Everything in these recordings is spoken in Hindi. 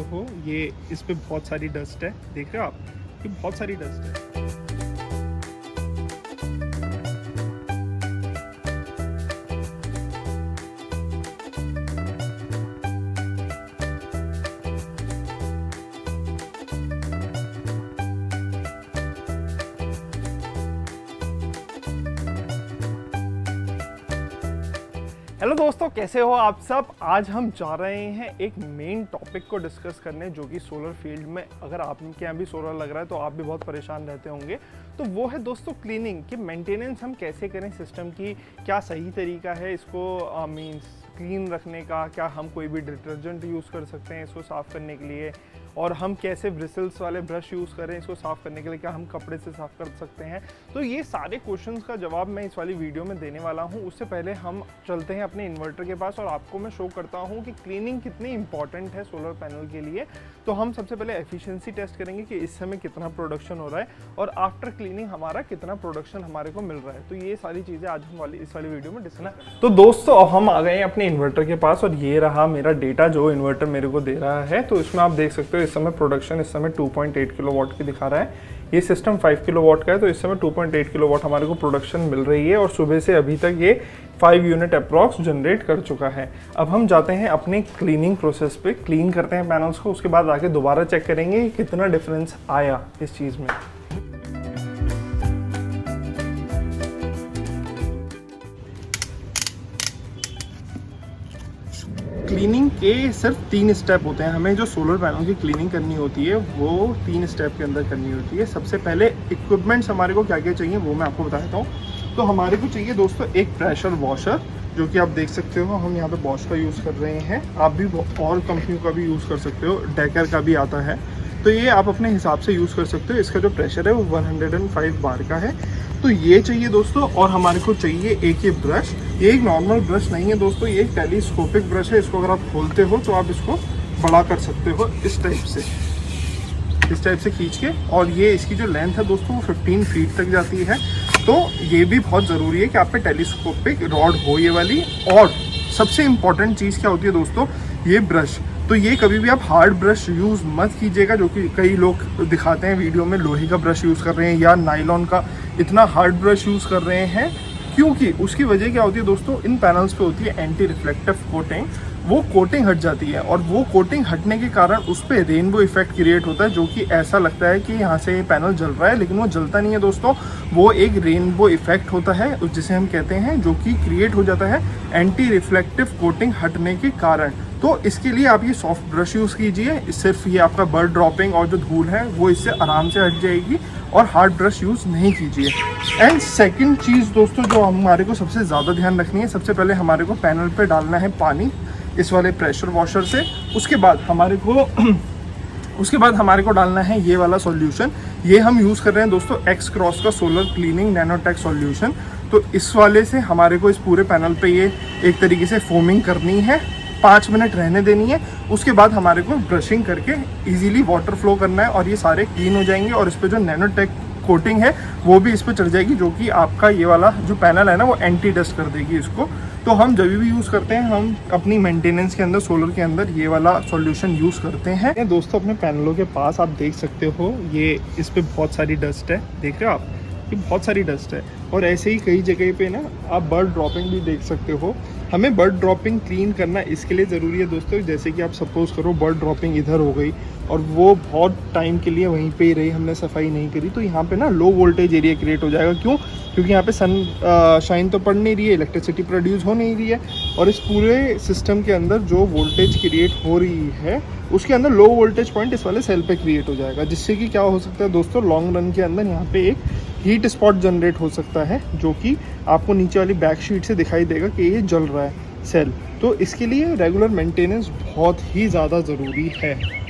हो ये इस पे बहुत सारी डस्ट है, देख रहे हो आप, ये बहुत सारी डस्ट है। हेलो दोस्तों, कैसे हो आप सब। आज हम जा रहे हैं एक मेन टॉपिक को डिस्कस करने, जो कि सोलर फील्ड में अगर आपके यहाँ भी सोलर लग रहा है तो आप भी बहुत परेशान रहते होंगे। तो वो है दोस्तों क्लीनिंग, कि मेंटेनेंस हम कैसे करें सिस्टम की, क्या सही तरीका है इसको मींस क्लीन रखने का, क्या हम कोई भी डिटर्जेंट यूज़ कर सकते हैं इसको साफ़ करने के लिए, और हम कैसे ब्रिसल्स वाले ब्रश यूज़ करें इसको साफ़ करने के लिए, क्या हम कपड़े से साफ़ कर सकते हैं। तो ये सारे क्वेश्चंस का जवाब मैं इस वाली वीडियो में देने वाला हूँ। उससे पहले हम चलते हैं अपने इन्वर्टर के पास और आपको मैं शो करता हूँ कि क्लीनिंग कितनी इंपॉर्टेंट है सोलर पैनल के लिए। तो हम सबसे पहले एफिशिएंसी टेस्ट करेंगे कि इस समय कितना प्रोडक्शन हो रहा है और आफ्टर क्लीनिंग हमारा कितना प्रोडक्शन हमारे को मिल रहा है। तो ये सारी चीज़ें आज हम इस वाली वीडियो में डिस्कस। तो दोस्तों अब हम आ गए हैं अपने इन्वर्टर के पास और ये रहा मेरा डेटा जो इन्वर्टर मेरे को दे रहा है। तो इसमें आप देख सकते हो इस समय प्रोडक्शन इस समय 2.8 किलोवाट की दिखा रहा है। ये सिस्टम 5 किलोवाट का है, तो इस समय 2.8 किलोवाट हमारे को प्रोडक्शन मिल रही है और सुबह से अभी तक ये 5 यूनिट अप्रॉक्स जनरेट कर चुका है। अब हम जाते हैं अपने क्लीनिंग प्रोसेस पे, क्लीन करते हैं पैनल्स को, उसके बाद आके दोबारा चेक करेंगे कितना डिफरेंस आया इस चीज़ में। क्लीनिंग के सिर्फ 3 स्टेप होते हैं। हमें जो सोलर पैनल की क्लीनिंग करनी होती है वो 3 स्टेप के अंदर करनी होती है। सबसे पहले इक्विपमेंट्स हमारे को क्या क्या चाहिए वो मैं आपको बता देता हूँ। तो हमारे को चाहिए दोस्तों एक प्रेशर वॉशर, जो कि आप देख सकते हो हम यहाँ पे बॉश का यूज़ कर रहे हैं। आप भी और कंपनियों का भी यूज़ कर सकते हो, डेकर का भी आता है, तो ये आप अपने हिसाब से यूज़ कर सकते हो। इसका जो प्रेशर है वो 105 बार का है, तो ये चाहिए दोस्तों। और हमारे को चाहिए एक ये ब्रश। ये एक नॉर्मल ब्रश नहीं है दोस्तों, ये एक टेलीस्कोपिक ब्रश है। इसको अगर आप खोलते हो तो आप इसको बड़ा कर सकते हो इस टाइप से खींच के, और ये इसकी जो लेंथ है दोस्तों वो 15 फीट तक जाती है। तो ये भी बहुत ज़रूरी है कि आप पे टेलीस्कोपिक रॉड हो ये वाली। और सबसे इम्पॉर्टेंट चीज़ क्या होती है दोस्तों, ये ब्रश। तो ये कभी भी आप हार्ड ब्रश यूज़ मत कीजिएगा, जो कि कई लोग दिखाते हैं वीडियो में लोहे का ब्रश यूज़ कर रहे हैं या नायलॉन का इतना हार्ड ब्रश यूज़ कर रहे हैं। क्योंकि उसकी वजह क्या होती है दोस्तों, इन पैनल्स पे होती है एंटी रिफ्लेक्टिव कोटिंग। वो कोटिंग हट जाती है और वो कोटिंग हटने के कारण उस पर रेनबो इफेक्ट क्रिएट होता है, जो कि ऐसा लगता है कि यहाँ से ये पैनल जल रहा है, लेकिन वो जलता नहीं है दोस्तों। वो एक रेनबो इफेक्ट होता है जिसे हम कहते हैं, जो कि क्रिएट हो जाता है एंटी रिफ्लेक्टिव कोटिंग हटने के कारण। तो इसके लिए आप ये सॉफ्ट ब्रश यूज़ कीजिए, सिर्फ ये आपका बर्ड ड्रॉपिंग और जो धूल है वो इससे आराम से हट जाएगी, और हार्ड ब्रश यूज़ नहीं कीजिए। एंड सेकंड चीज़ दोस्तों जो हमारे को सबसे ज़्यादा ध्यान रखनी है, सबसे पहले हमारे को पैनल पे डालना है पानी इस वाले प्रेशर वॉशर से। उसके बाद हमारे को डालना है ये वाला सॉल्यूशन। ये हम यूज़ कर रहे हैं दोस्तों एक्स क्रॉस का सोलर क्लीनिंग नैनोटेक सॉल्यूशन। तो इस वाले से हमारे को इस पूरे पैनल पे ये एक तरीके से फोमिंग करनी है, 5 मिनट रहने देनी है। उसके बाद हमारे को ब्रशिंग करके इजीली वाटर फ्लो करना है और ये सारे क्लीन हो जाएंगे, और इस पर जो नैनोटेक कोटिंग है वो भी इस पर चढ़ जाएगी, जो कि आपका ये वाला जो पैनल है ना वो एंटी डस्ट कर देगी इसको। तो हम जब भी यूज़ करते हैं, हम अपनी मेंटेनेंस के अंदर सोलर के अंदर ये वाला सॉल्यूशन यूज़ करते हैं। दोस्तों अपने पैनलों के पास आप देख सकते हो ये इस पर बहुत सारी डस्ट है, देख रहे हो आप, ये बहुत सारी डस्ट है। और ऐसे ही कई जगह पे ना आप बर्ड ड्रॉपिंग भी देख सकते हो। हमें बर्ड ड्रॉपिंग क्लीन करना इसके लिए ज़रूरी है दोस्तों, जैसे कि आप सपोज़ करो बर्ड ड्रॉपिंग इधर हो गई और वो बहुत टाइम के लिए वहीं पे ही रही, हमने सफाई नहीं करी, तो यहाँ पे ना लो वोल्टेज एरिया क्रिएट हो जाएगा। क्यों? क्योंकि यहाँ पे सन शाइन तो पड़ नहीं रही है, इलेक्ट्रिसिटी प्रोड्यूस हो नहीं रही है, और इस पूरे सिस्टम के अंदर जो वोल्टेज क्रिएट हो रही है उसके अंदर लो वोल्टेज पॉइंट इस वाले सेल पे क्रिएट हो जाएगा, जिससे कि क्या हो सकता है दोस्तों, लॉन्ग रन के अंदर यहाँ पे एक हीट स्पॉट जनरेट हो सकता है, जो कि आपको नीचे वाली बैक शीट से दिखाई देगा कि ये जल रहा है सेल। तो इसके लिए रेगुलर मेंटेनेंस बहुत ही ज़्यादा ज़रूरी है।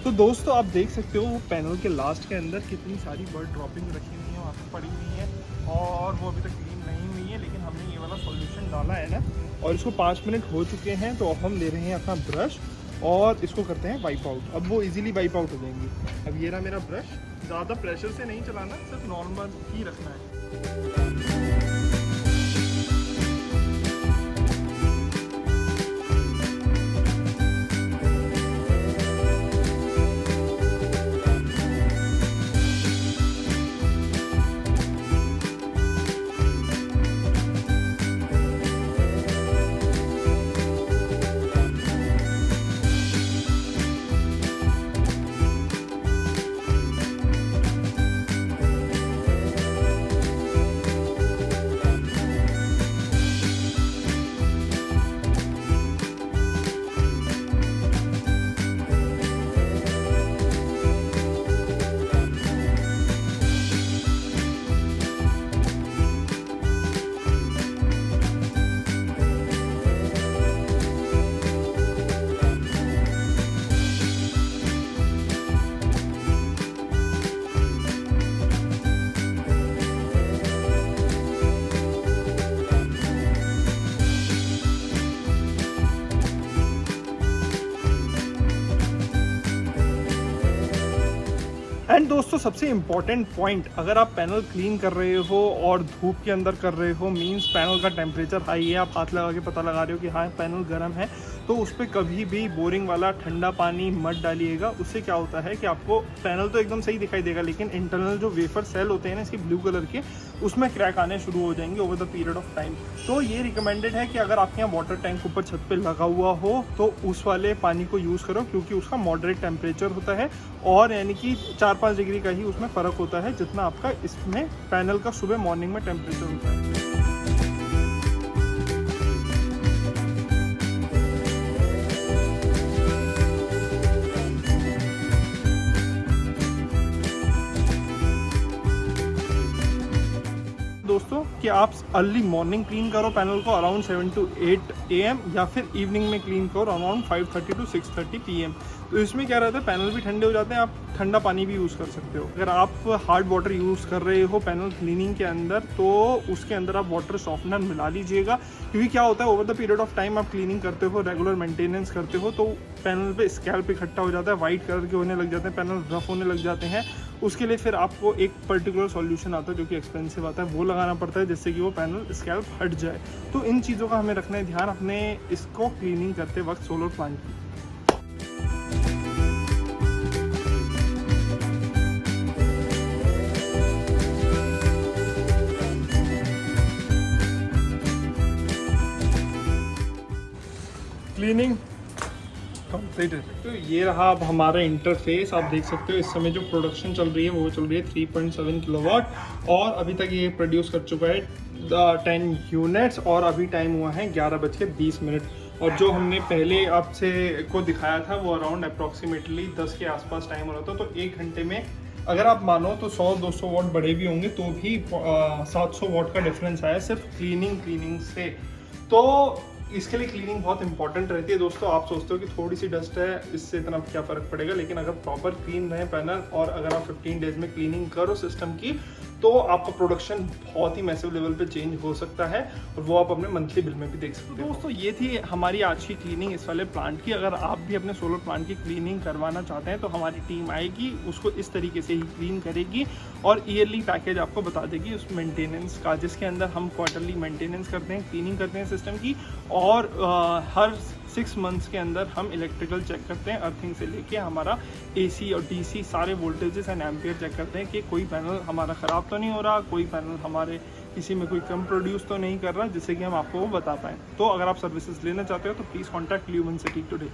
तो दोस्तों आप देख सकते हो वो पैनल के लास्ट के अंदर कितनी सारी बर्ड ड्रॉपिंग रखी हुई है, वहाँ पे पड़ी हुई है और वो अभी तक क्लीन नहीं हुई है, लेकिन हमने ये वाला सॉल्यूशन डाला है ना और इसको 5 मिनट हो चुके हैं। तो अब हम ले रहे हैं अपना ब्रश और इसको करते हैं वाइप आउट। अब वो इजीली वाइप आउट हो जाएंगी। अब ये रहा मेरा ब्रश, ज़्यादा प्रेशर से नहीं चलाना, सिर्फ नॉर्मल ही रखना है। एंड दोस्तों सबसे इम्पॉर्टेंट पॉइंट, अगर आप पैनल क्लीन कर रहे हो और धूप के अंदर कर रहे हो, मींस पैनल का टेम्परेचर हाई है, आप हाथ लगा के पता लगा रहे हो कि हाँ पैनल गर्म है, तो उस पर कभी भी बोरिंग वाला ठंडा पानी मत डालिएगा। उससे क्या होता है कि आपको पैनल तो एकदम सही दिखाई देगा, लेकिन इंटरनल जो वेफर सेल होते हैं ना इसके ब्लू कलर के, उसमें क्रैक आने शुरू हो जाएंगे over the period of time. तो ये रिकमेंडेड है कि अगर आपके यहाँ वाटर टैंक ऊपर छत पे लगा हुआ हो तो उस वाले पानी को यूज़ करो, क्योंकि उसका मॉडरेट टेम्परेचर होता है और यानी कि 4-5 डिग्री का ही उसमें फ़र्क होता है जितना आपका इसमें पैनल का सुबह मॉर्निंग में टेम्परेचर होता है। दोस्तों कि आप अर्ली मॉर्निंग क्लीन करो पैनल को अराउंड 7 to 8 AM या फिर इवनिंग में क्लीन करो अराउंड 5:30 to 6:30 PM। तो इसमें क्या रहता है, पैनल भी ठंडे हो जाते हैं, आप ठंडा पानी भी यूज़ कर सकते हो। अगर आप हार्ड वाटर यूज़ कर रहे हो पैनल क्लीनिंग के अंदर तो उसके अंदर आप वाटर सॉफ्टनर मिला लीजिएगा, क्योंकि क्या होता है over the period of time आप क्लीनिंग करते हो, रेगुलर मेंटेनेंस करते हो, तो पैनल पे स्कैल्प इकट्ठा हो जाता है, वाइट कलर के होने लग जाते हैं, पैनल रफ होने लग जाते हैं। उसके लिए फिर आपको एक पर्टिकुलर सॉल्यूशन आता है जो कि एक्सपेंसिव आता है, वो लगाना पड़ता है जिससे कि वो पैनल स्कैल्प हट जाए। तो इन चीज़ों का हमें रखना है ध्यान अपने इसको क्लीनिंग करते वक्त सोलर प्लांट की। Cleaning completed. तो ये रहा अब हमारा इंटरफेस। आप देख सकते हो इस समय जो प्रोडक्शन चल रही है वो चल रही है 3.7 किलोवाट और अभी तक ये प्रोड्यूस कर चुका है 10 यूनिट्स और अभी टाइम हुआ है 11:20। और जो हमने पहले आपसे को दिखाया था वो अराउंड अप्रॉक्सीमेटली 10 के आसपास टाइम हो रहा था। तो 1 घंटे में अगर आप मानो तो 100-200 वाट बढ़े भी होंगे तो भी 700 वाट का डिफरेंस आया सिर्फ क्लीनिंग से। तो इसके लिए क्लीनिंग बहुत इंपॉर्टेंट रहती है दोस्तों। आप सोचते हो कि थोड़ी सी डस्ट है इससे इतना क्या फ़र्क पड़ेगा, लेकिन अगर प्रॉपर क्लीन रहे पैनल और अगर आप 15 डेज में क्लीनिंग करो सिस्टम की तो आपका प्रोडक्शन बहुत ही मैसिव लेवल पे चेंज हो सकता है और वो आप अपने मंथली बिल में भी देख सकते हो। दोस्तों ये थी हमारी आज की क्लीनिंग इस वाले प्लांट की। अगर आप भी अपने सोलर प्लांट की क्लीनिंग करवाना चाहते हैं तो हमारी टीम आएगी, उसको इस तरीके से ही क्लीन करेगी और ईयरली पैकेज आपको बता देगी उस मेंटेनेंस का, जिसके अंदर हम क्वार्टरली मेंटेनेंस करते हैं, क्लीनिंग करते हैं सिस्टम की और हर 6 मंथ्स के अंदर हम इलेक्ट्रिकल चेक करते हैं, अर्थिंग से लेके हमारा AC और DC सारे वोल्टेजेस एंड एम्पियर चेक करते हैं कि कोई पैनल हमारा ख़राब तो नहीं हो रहा, कोई पैनल हमारे किसी में कोई कम प्रोड्यूस तो नहीं कर रहा, जिससे कि हम आपको वो बता पाएँ। तो अगर आप सर्विसेज लेना चाहते हो तो please contact lumen city today.